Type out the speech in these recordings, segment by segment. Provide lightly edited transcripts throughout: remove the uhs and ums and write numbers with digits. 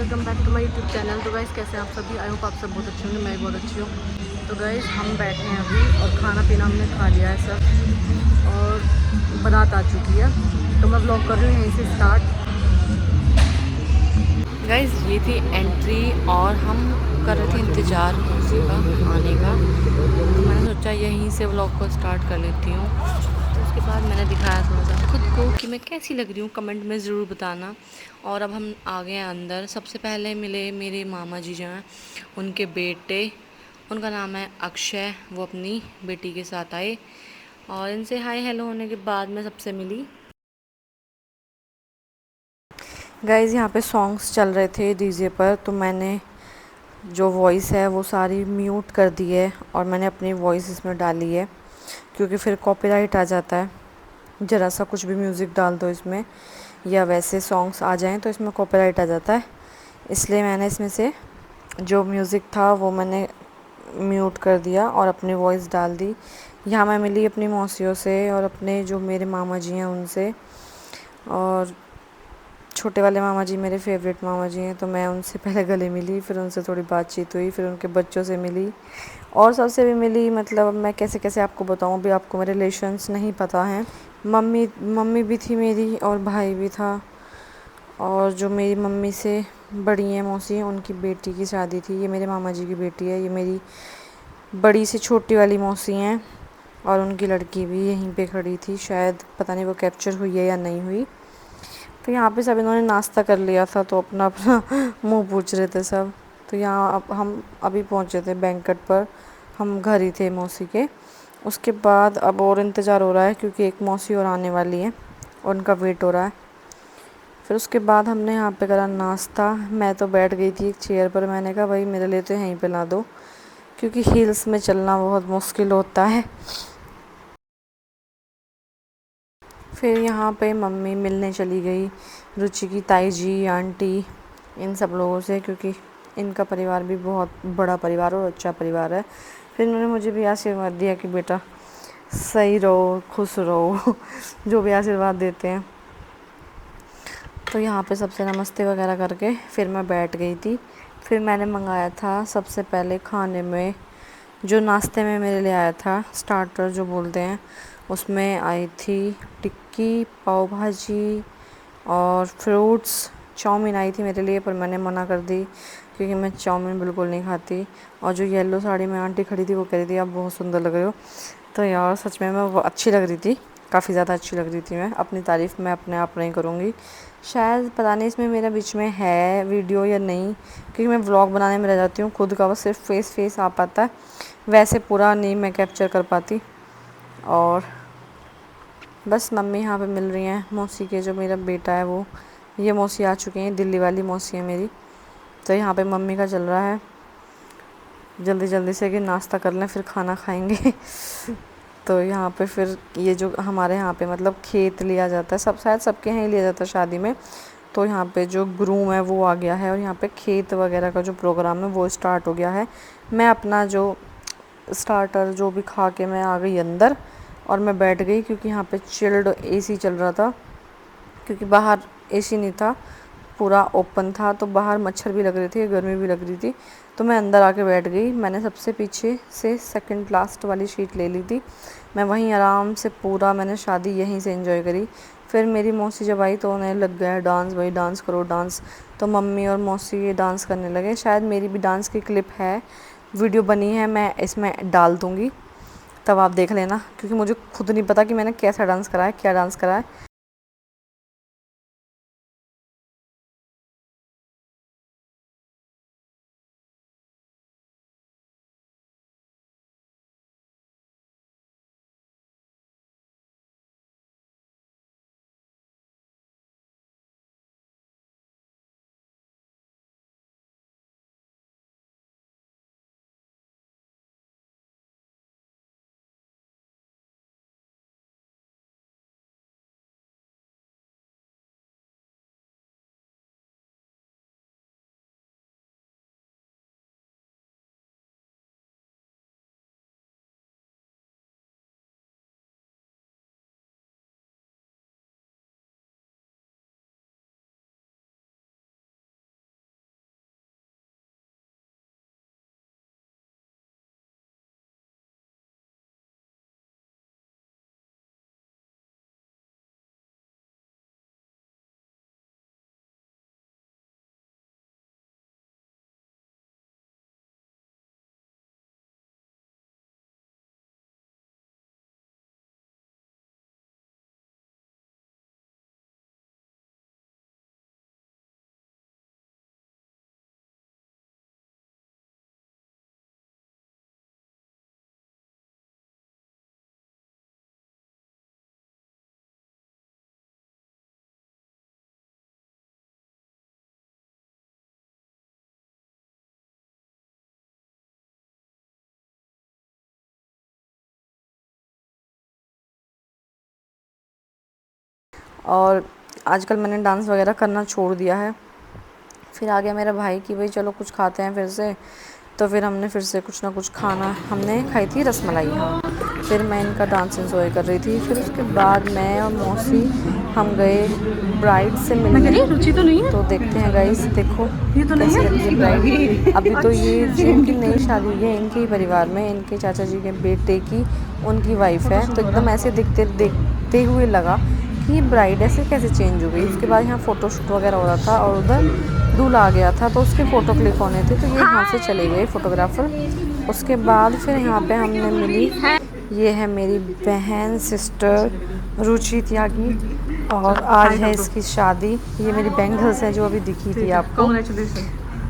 Welcome back to my YouTube channel. तो guys कैसे हैं आप सभी? आई होप आप सब बहुत अच्छे होंगे, मैं भी बहुत अच्छी हूँ। तो गाइस हम बैठे हैं अभी और खाना पीना हमने खा लिया है सब और बारात आ चुकी है। तो मैं व्लॉग कर रही हूँ यहीं से स्टार्ट। गाइस ये थी एंट्री और हम कर रहे थे इंतज़ार किसी का आने का। तो मैंने सोचा यहीं से व्लॉग को स्टार्ट कर लेती हूँ। तो उसके बाद मैंने दिखाया थोड़ा सा खुद को कि मैं कैसी लग रही हूँ, कमेंट में ज़रूर बताना। और अब हम आ गए हैं अंदर। सबसे पहले मिले मेरे मामा जी जो हैं, उनके बेटे, उनका नाम है अक्षय। वो अपनी बेटी के साथ आए और इनसे हाय हेलो होने के बाद मैं सबसे मिली। गाइज़ यहाँ पे सॉन्ग्स चल रहे थे डीजे पर, तो मैंने जो वॉइस है वो सारी म्यूट कर दी है और मैंने अपनी वॉइस इसमें डाली है, क्योंकि फिर कॉपीराइट आ जाता है। ज़रा सा कुछ भी म्यूज़िक डाल दो इसमें या वैसे सॉन्ग्स आ जाएं तो इसमें कॉपीराइट आ जाता है। इसलिए मैंने इसमें से जो म्यूज़िक था वो मैंने म्यूट कर दिया और अपनी वॉइस डाल दी। यहाँ मैं मिली अपनी मौसियों से और अपने जो मेरे मामा जी हैं उनसे, और छोटे वाले मामा जी मेरे फेवरेट मामा जी हैं, तो मैं उनसे पहले गले मिली, फिर उनसे थोड़ी बातचीत हुई, फिर उनके बच्चों से मिली और सबसे भी मिली। मतलब अब मैं कैसे कैसे आपको बताऊँ, अभी आपको मेरे रिलेशंस नहीं पता हैं। मम्मी मम्मी भी थी मेरी और भाई भी था, और जो मेरी मम्मी से बड़ी हैं मौसी, उनकी बेटी की शादी थी। ये मेरे मामा जी की बेटी है। ये मेरी बड़ी से छोटी वाली मौसी हैं और उनकी लड़की भी यहीं पे खड़ी थी। शायद पता नहीं वो कैप्चर हुई है या नहीं हुई। तो यहाँ पे सब इन्होंने नाश्ता कर लिया था, तो अपना अपना मुंह पूछ रहे थे सब। तो यहाँ अब हम अभी पहुँचे थे बैंकट पर, हम घर ही थे मौसी के। उसके बाद अब और इंतज़ार हो रहा है क्योंकि एक मौसी और आने वाली है और उनका वेट हो रहा है। फिर उसके बाद हमने यहाँ पे करा नाश्ता। मैं तो बैठ गई थी एक चेयर पर, मैंने कहा भाई मेरे लिए तो यहीं पे ला दो, क्योंकि हील्स में चलना बहुत मुश्किल होता है। फिर यहाँ पे मम्मी मिलने चली गई रुचि की ताई जी, आंटी, इन सब लोगों से, क्योंकि इनका परिवार भी बहुत बड़ा परिवार और अच्छा परिवार है। फिर इन्होंने मुझे भी आशीर्वाद दिया कि बेटा सही रहो, खुश रहो जो भी आशीर्वाद देते हैं। तो यहाँ पे सबसे नमस्ते वगैरह करके फिर मैं बैठ गई थी। फिर मैंने मंगाया था सबसे पहले खाने में, जो नाश्ते में मेरे लिए आया था, स्टार्टर जो बोलते हैं, उसमें आई थी टिक्की, पाव भाजी और फ्रूट्स। चाउमीन आई थी मेरे लिए, पर मैंने मना कर दी क्योंकि मैं चाउमीन बिल्कुल नहीं खाती। और जो येलो साड़ी में आंटी खड़ी थी वो कह रही थी आप बहुत सुंदर लग रहे हो। तो यार सच में मैं वो अच्छी लग रही थी, काफ़ी ज़्यादा अच्छी लग रही थी। मैं अपनी तारीफ़ मैं अपने आप नहीं करूँगी। शायद पता नहीं इसमें मेरा बीच में है वीडियो या नहीं, क्योंकि मैं व्लॉग बनाने में रह जाती हूँ खुद का, बस सिर्फ फेस आ पाता है, वैसे पूरा नहीं मैं कैप्चर कर पाती। और बस मम्मी यहाँ पे मिल रही हैं मौसी के, जो मेरा बेटा है वो, ये मौसी आ चुकी हैं, दिल्ली वाली मौसी है मेरी। तो यहाँ पे मम्मी का चल रहा है जल्दी जल्दी से कि नाश्ता कर लें फिर खाना खाएंगे तो यहाँ पे फिर ये जो हमारे यहाँ पे मतलब खेत लिया जाता है, सब शायद सबके यहाँ ही लिया जाता है शादी में। तो यहाँ पे जो ग्रूम है वो आ गया है और यहाँ पे खेत वगैरह का जो प्रोग्राम है वो स्टार्ट हो गया है। मैं अपना जो स्टार्टर जो भी खा के मैं आ गई अंदर और मैं बैठ गई, क्योंकि यहाँ पे चिल्ड एसी चल रहा था, क्योंकि बाहर एसी नहीं था, पूरा ओपन था, तो बाहर मच्छर भी लग रहे थे, गर्मी भी लग रही थी। तो मैं अंदर आके बैठ गई। मैंने सबसे पीछे से सेकंड लास्ट वाली सीट ले ली थी। मैं वहीं आराम से पूरा मैंने शादी यहीं से एंजॉय करी। फिर मेरी मौसी जब आई तो उन्हें लग गया डांस, भाई डांस करो डांस। तो मम्मी और मौसी ये डांस करने लगे। शायद मेरी भी डांस की क्लिप है, वीडियो बनी है, मैं इसमें डाल दूँगी, तब आप देख लेना, क्योंकि मुझे खुद नहीं पता कि मैंने कैसा डांस करा है, क्या डांस करा है। और आजकल मैंने डांस वगैरह करना छोड़ दिया है। फिर आ गया मेरा भाई कि भाई चलो कुछ खाते हैं फिर से, तो फिर हमने फिर से कुछ ना कुछ खाना हमने खाई थी रसमलाई। हाँ, फिर मैं इनका डांस एंजॉय कर रही थी। फिर उसके बाद मैं और मौसी हम गए ब्राइड से मिलने। रुचि तो नहीं है, तो देखते हैं गाइस, देखो ये तो कैसी लग रही है ब्राइड। अभी तो ये जिनकी नई शादी हुई है इनके ही परिवार में, इनके चाचा जी के बेटे की उनकी वाइफ है, तो एकदम ऐसे देखते हुए लगा कि ब्राइड ऐसे कैसे चेंज हो गई। उसके बाद यहाँ फ़ोटोशूट वगैरह हो रहा था और उधर दूल्हा आ गया था, तो उसके फ़ोटो क्लिक होने थे, तो ये यहाँ से चले गए फ़ोटोग्राफ़र। उसके बाद फिर यहाँ पे हमने मिली, ये है मेरी बहन सिस्टर रुचि त्यागी, और आज है इसकी शादी। ये मेरी बैंगल्स है जो अभी दिखी थी आपको।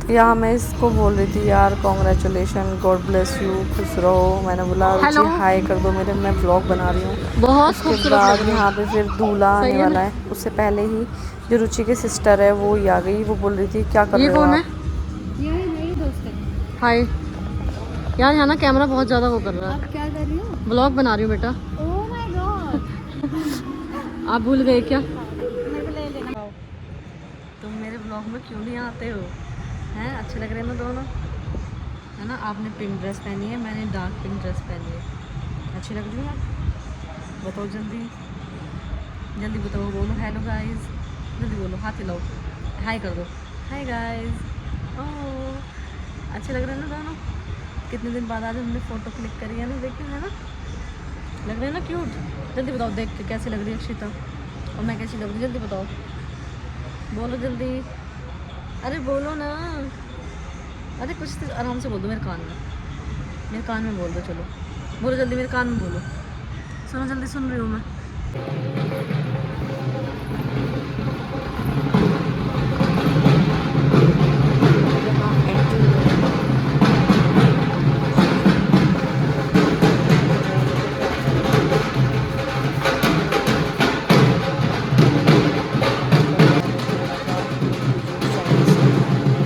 तो यहाँ मैं इसको बोल रही थी यार कॉन्ग्रेचुलेशन, गॉड ब्लेस यू, खुश रहो। मैंने बोला रुचि हाय कर दो मेरे, मैं व्लॉग बना रही हूँ। बहुत उसके बाद यहाँ पे फिर दूल्हा आने वाला है। उससे पहले ही जो रुचि की सिस्टर है वो ही आ गई। वो बोल रही थी क्या कर रहे हो आप? ये मेरी दोस्त है। हाय यार, यहाँ ना कैमरा बहुत ज़्यादा वो कर रहा है। आप क्या कर रही हो? व्लॉग बना रही हूँ बेटा। Oh my God. आप भूल गए क्या? मेरे को ले लेना। तुम मेरे व्लॉग में क्यों नहीं आते हो? हैं अच्छे लग रहे हैं ना दोनों, है ना? आपने पिंक ड्रेस पहनी है, मैंने डार्क पिंक ड्रेस पहनी है। अच्छी लग रही है? बताओ जल्दी जल्दी बताओ, बोलो हेलो गाइस, जल्दी बोलो, हाथ हिलाओ, हाय कर दो, हाय गाइस। ओह अच्छे लग रहे हैं ना दोनों। कितने दिन बाद आज हमने फ़ोटो क्लिक करी है ना, देखिए है ना, लग रहे हैं ना क्यूट। जल्दी बताओ देख के कैसी लग रही है अक्षिता, और मैं कैसी लग रही हूँ, जल्दी बताओ, बोलो जल्दी, अरे बोलो ना, अरे कुछ तो आराम से बोल दो मेरे कान में बोल दो, चलो बोलो जल्दी मेरे कान में बोलो, सुनो जल्दी, सुन रही हूँ मैं।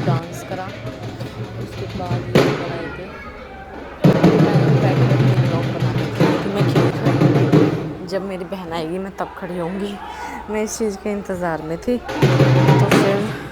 डांस करा, उसके बाद ये बनाए थे, मैं खीर खाई। जब मेरी बहन आएगी मैं तब खड़ी होंगी, मैं इस चीज़ के इंतज़ार में थी। तो फिर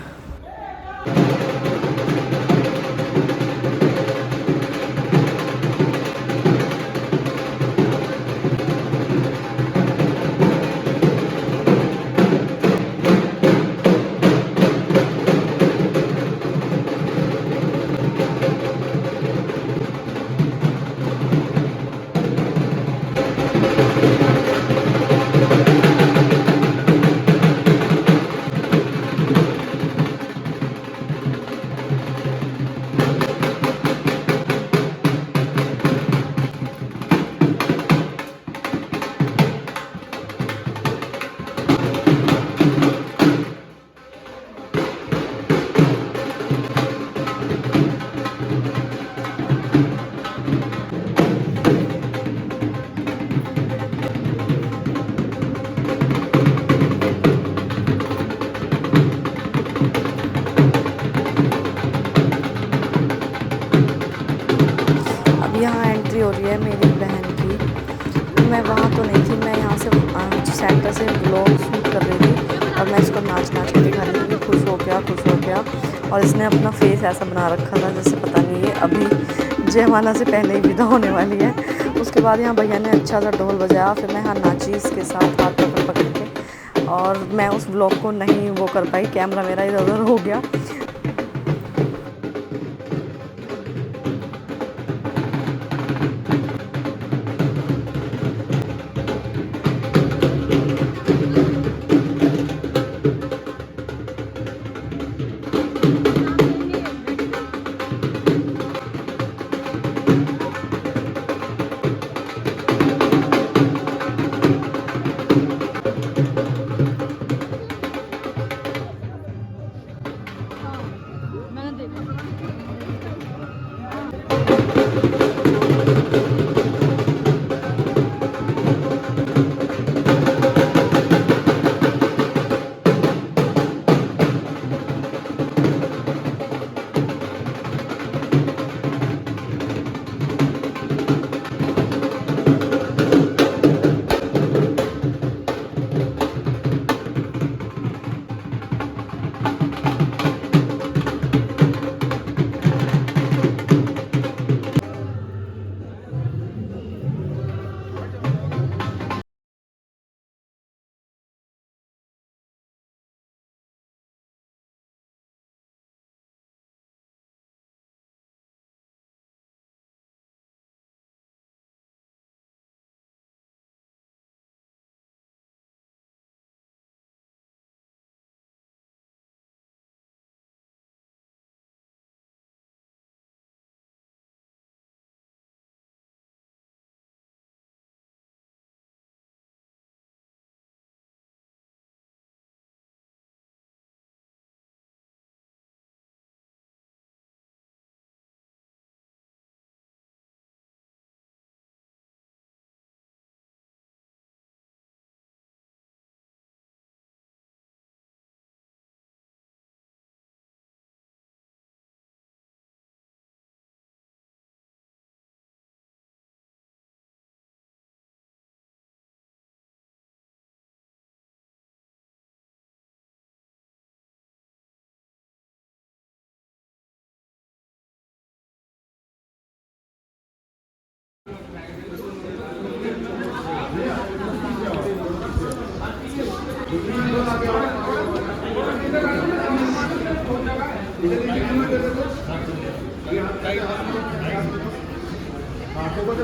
यहाँ एंट्री हो रही है मेरी बहन की। मैं वहाँ तो नहीं थी, मैं यहाँ से सेंटर से ब्लॉग शूट कर रही थी, और मैं इसको नाच के दिखा रही थी कि खुश हो गया। और इसने अपना फेस ऐसा बना रखा था जैसे पता नहीं है अभी जयमाला से पहले ही विदा होने वाली है। उसके बाद यहाँ भैया ने अच्छा सा ढोल बजाया, फिर मैं यहाँ नाची इसके साथ हाथ पकड़ के, और मैं उस ब्लॉग को नहीं वो कर पाई, कैमरा मेरा इधर उधर हो गया।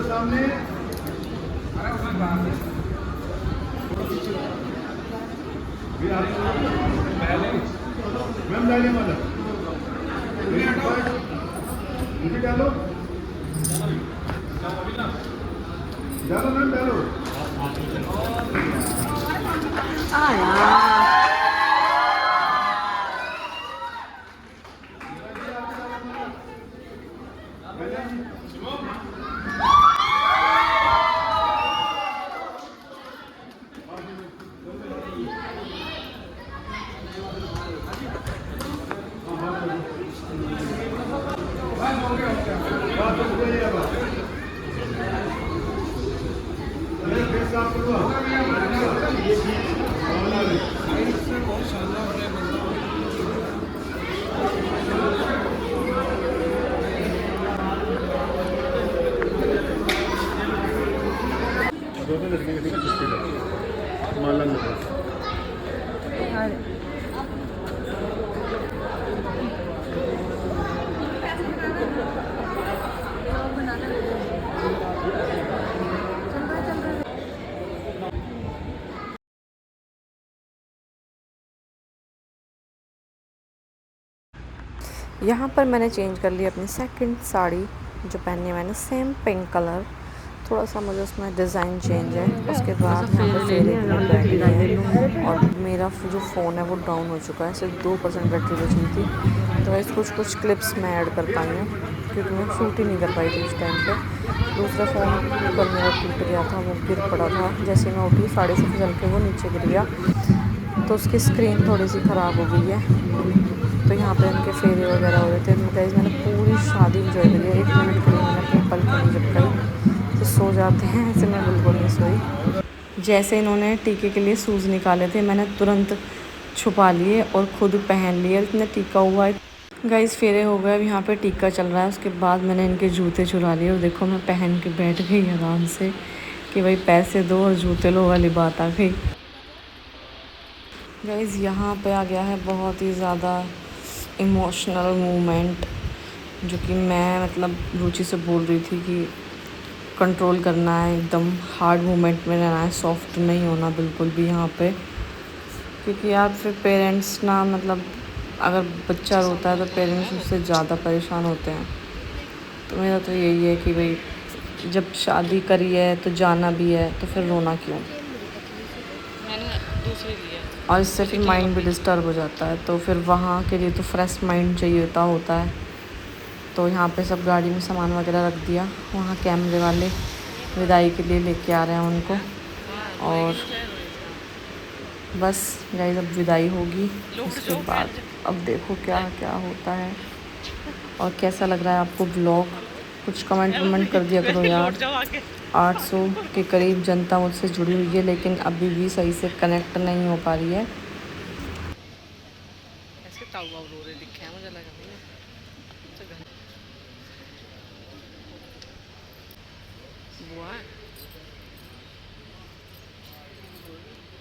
सामने मैम डालिए मदद डालो डालो मैम डालो यहाँ पर मैंने चेंज कर ली अपनी सेकंड साड़ी जो पहनी है मैंने, सेम पिंक कलर, थोड़ा सा मुझे उसमें डिज़ाइन चेंज है। उसके बाद यहाँ पर फेरे के लिए बैठ गई है और मेरा जो फ़ोन है वो डाउन हो चुका है, सिर्फ 2% बैटरी बची थी। तो वैसे कुछ क्लिप्स मैं ऐड कर पाई हूँ क्योंकि मैं शूट ही नहीं कर पाई थी उस टाइम पे। दूसरा फ़ोन पर मेरा टूट गया था, वो गिर पड़ा था। जैसे मैं उठी साड़ी से फिसल के वो नीचे गिर गया, तो उसकी स्क्रीन थोड़ी सी ख़राब हो गई है। तो यहाँ पे उनके फेरे वगैरह हो रहे थे। गाइस मैंने पूरी शादी इंजॉय करी है। 1 मिनट के लिए मैंने अपनी पल को नहीं झपकाई, तो सो जाते हैं, ऐसे मैं बिल्कुल नहीं सोई। जैसे इन्होंने टीके के लिए शूज़ निकाले थे, मैंने तुरंत छुपा लिए और ख़ुद पहन लिए। इतने टीका हुआ है गाइस। फेरे हो गए, अब यहाँ पे टीका चल रहा है। उसके बाद मैंने इनके जूते चुरा लिए और देखो मैं पहन के बैठ गई आराम से कि भाई पैसे दो और जूते लो वाली बात आ गई। गाइस यहाँ पे आ गया है बहुत ही ज़्यादा इमोशनल मोमेंट, जो कि मैं मतलब रुचि से बोल रही थी कि कंट्रोल करना है, एकदम हार्ड मोमेंट में रहना है, सॉफ्ट नहीं होना बिल्कुल भी यहाँ पे। क्योंकि यार फिर पेरेंट्स ना, मतलब अगर बच्चा रोता है तो पेरेंट्स उससे ज़्यादा परेशान होते हैं। तो मेरा तो यही है कि भाई जब शादी करी है तो जाना भी है, तो फिर रोना क्यों। और इससे फिर माइंड भी डिस्टर्ब हो जाता है, तो फिर वहाँ के लिए तो फ्रेश माइंड चाहिए होता है। तो यहाँ पे सब गाड़ी में सामान वगैरह रख दिया। वहाँ कैमरे वाले विदाई के लिए लेके आ रहे हैं उनको। और बस गाइस अब विदाई होगी, उसके बाद अब देखो क्या क्या होता है और कैसा लग रहा है आपको ब्लॉग। कुछ कमेंट कर दिया करो यार। 800 के करीब जनता मुझसे जुड़ी हुई है, लेकिन अभी भी सही से कनेक्ट नहीं हो पा रही है। ऐसे ताऊ रो रहे दिखे हैं, मुझे लगा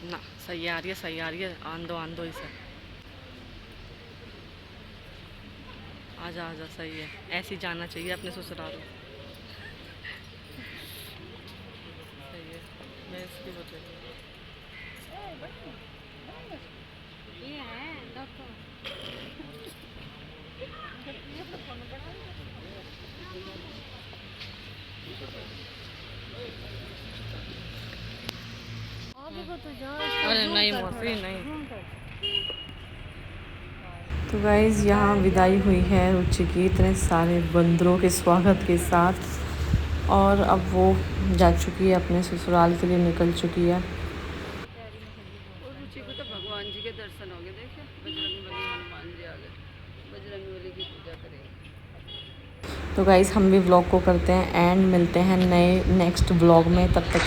ना सही आ रही है, आन दो इसे। आजा सही है, ऐसे ही जाना चाहिए अपने ससुराल। सही है, मैं इसकी बता अरे नहीं मौसी नहीं। तो गाइज़ यहाँ विदाई हुई है रुचि की इतने सारे बंदरों के स्वागत के साथ, और अब वो जा चुकी है अपने ससुराल के लिए, निकल चुकी है। और रुचि को तो भगवान जी के दर्शन हो गए, देखिए बजरंग बली हनुमान जी आ गए, बजरंग बली की पूजा करेंगे। तो गाइज़ हम भी व्लॉग को करते हैं एंड मिलते हैं नए नेक्स्ट व्लॉग में, तब तक